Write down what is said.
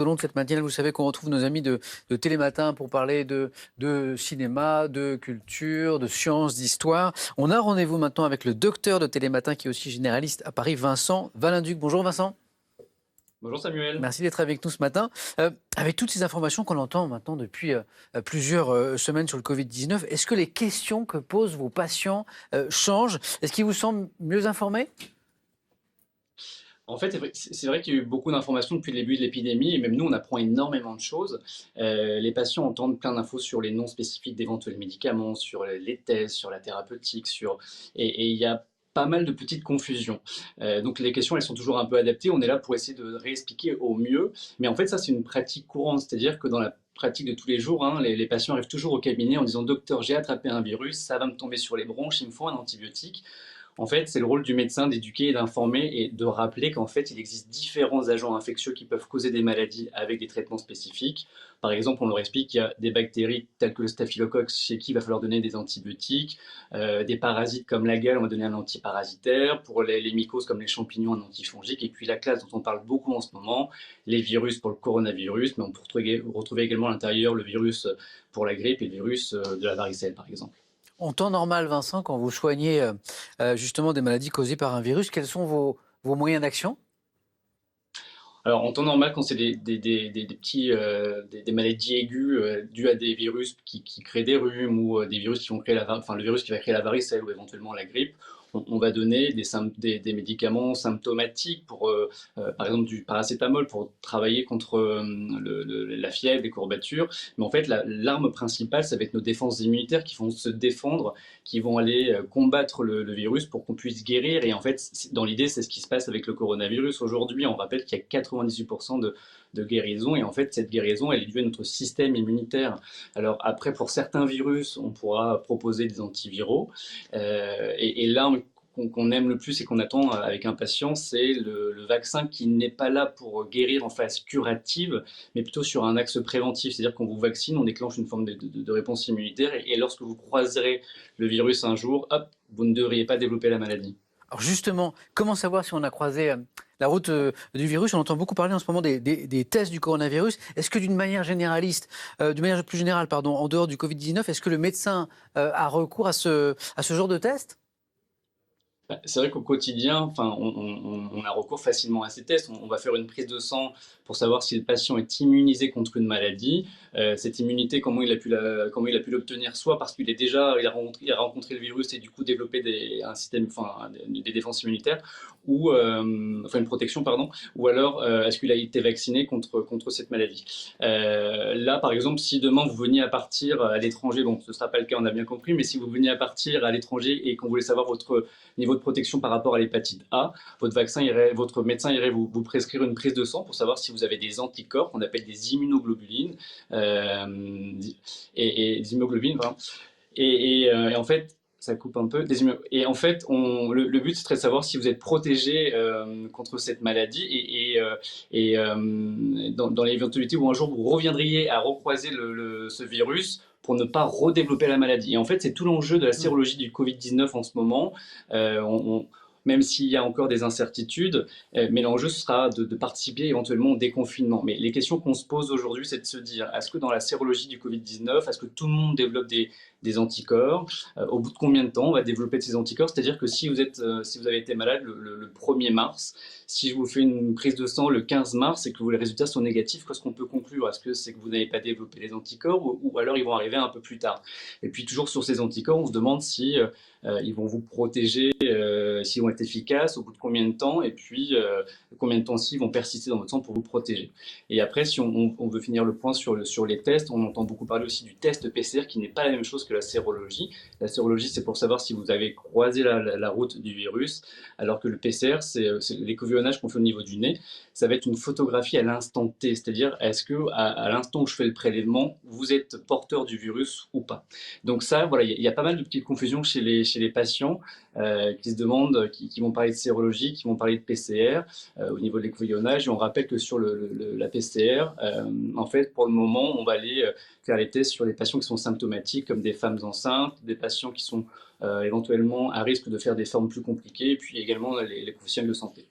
Au long de cette matinale, vous savez qu'on retrouve nos amis de Télématin pour parler de cinéma, de culture, de sciences, d'histoire. On a rendez-vous maintenant avec le docteur de Télématin qui est aussi généraliste à Paris, Vincent Valinduc. Bonjour Vincent. Bonjour Samuel. Merci d'être avec nous ce matin. Avec toutes ces informations qu'on entend maintenant depuis plusieurs semaines sur le Covid-19, est-ce que les questions que posent vos patients changent? Est-ce qu'ils vous semblent mieux informés? En fait, c'est vrai qu'il y a eu beaucoup d'informations depuis le début de l'épidémie et même nous, on apprend énormément de choses. Les patients entendent plein d'infos sur les noms spécifiques d'éventuels médicaments, sur les tests, sur la thérapeutique, et il y a pas mal de petites confusions. Donc les questions, elles sont toujours un peu adaptées. On est là pour essayer de réexpliquer au mieux. Mais en fait, ça, c'est une pratique courante. C'est-à-dire que dans la pratique de tous les jours, hein, les patients arrivent toujours au cabinet en disant: docteur, j'ai attrapé un virus, ça va me tomber sur les bronches, il me faut un antibiotique. En fait, c'est le rôle du médecin d'éduquer et d'informer et de rappeler qu'en fait, il existe différents agents infectieux qui peuvent causer des maladies avec des traitements spécifiques. Par exemple, on leur explique qu'il y a des bactéries telles que le staphylocoque chez qui il va falloir donner des antibiotiques, des parasites comme la gale, on va donner un antiparasitaire, pour les mycoses comme les champignons, un antifongique, et puis la classe dont on parle beaucoup en ce moment, les virus pour le coronavirus, mais on peut retrouver également à l'intérieur le virus pour la grippe et le virus de la varicelle, par exemple. En temps normal, Vincent, quand vous soignez justement des maladies causées par un virus, quels sont vos moyens d'action? Alors, en temps normal, quand c'est des maladies aiguës dues à des virus qui créent des rhumes ou des virus qui vont créer enfin, le virus qui va créer la varicelle ou éventuellement la grippe, on va donner des médicaments symptomatiques pour, par exemple, du paracétamol pour travailler contre la fièvre, les courbatures. Mais en fait, l'arme principale, ça va être nos défenses immunitaires qui vont se défendre, qui vont aller combattre le virus pour qu'on puisse guérir. Et en fait, dans l'idée, c'est ce qui se passe avec le coronavirus. Aujourd'hui, on rappelle qu'il y a 98% de guérison. Et en fait, cette guérison, elle est due à notre système immunitaire. Alors après, pour certains virus, on pourra proposer des antiviraux. Et là, qu'on aime le plus et qu'on attend avec impatience, c'est le vaccin qui n'est pas là pour guérir en phase curative, mais plutôt sur un axe préventif. C'est-à-dire qu'on vous vaccine, on déclenche une forme de réponse immunitaire, et lorsque vous croiserez le virus un jour, hop, vous ne devriez pas développer la maladie. Alors justement, comment savoir si on a croisé la route du virus? On entend beaucoup parler en ce moment des tests du coronavirus. Est-ce que d'une manière généraliste, d'une manière plus générale, pardon, en dehors du Covid-19, est-ce que le médecin a recours à ce genre de test? C'est vrai qu'au quotidien, enfin, on a recours facilement à ces tests. On va faire une prise de sang pour savoir si le patient est immunisé contre une maladie. Cette immunité, comment il a pu l'obtenir, soit parce il a rencontré le virus et du coup développé un système, enfin, des défenses immunitaires, ou enfin une protection, pardon, ou alors est-ce qu'il a été vacciné contre cette maladie. Là, par exemple, si demain vous veniez à partir à l'étranger, bon, ce ne sera pas le cas, on a bien compris, mais si vous veniez à partir à l'étranger et qu'on voulait savoir votre niveau de protection par rapport à l'hépatite A, votre médecin irait vous prescrire une prise de sang pour savoir si vous avez des anticorps qu'on appelle des immunoglobulines, et des immunoglobulines, pardon. Et en fait, ça coupe un peu. Et en fait, le but, ce serait de savoir si vous êtes protégé contre cette maladie, dans l'éventualité où un jour vous reviendriez à recroiser ce virus pour ne pas redévelopper la maladie. Et en fait, c'est tout l'enjeu de la sérologie du Covid-19 en ce moment. Même s'il y a encore des incertitudes, mais l'enjeu sera de participer éventuellement au déconfinement. Mais les questions qu'on se pose aujourd'hui, c'est de se dire, est-ce que dans la sérologie du Covid-19, est-ce que tout le monde développe des anticorps? Au bout de combien de temps on va développer de ces anticorps? C'est-à-dire que si vous avez été malade le 1er mars, si je vous fais une prise de sang le 15 mars et que les résultats sont négatifs, qu'est-ce qu'on peut conclure? Est-ce que c'est que vous n'avez pas développé les anticorps, ou alors ils vont arriver un peu plus tard? Et puis toujours sur ces anticorps, on se demande si ils vont vous protéger, s'ils vont être efficaces, au bout de combien de temps, et puis combien de temps s'ils vont persister dans votre sang pour vous protéger. Et après, si on veut finir le point sur les tests, on entend beaucoup parler aussi du test PCR qui n'est pas la même chose que la sérologie. La sérologie, c'est pour savoir si vous avez croisé la route du virus, alors que le PCR, c'est l'écouvillonnage qu'on fait au niveau du nez. Ça va être une photographie à l'instant T, c'est-à-dire est-ce que à l'instant où je fais le prélèvement, vous êtes porteur du virus ou pas. Donc ça, voilà, il y a pas mal de petites confusions chez les patients qui se demandent, qui vont parler de sérologie, qui vont parler de PCR au niveau de l'écouvillonnage. Et on rappelle que sur la PCR, en fait, pour le moment, on va aller faire les tests sur les patients qui sont symptomatiques, comme des femmes enceintes, des patients qui sont éventuellement à risque de faire des formes plus compliquées, et puis également les professionnels de santé.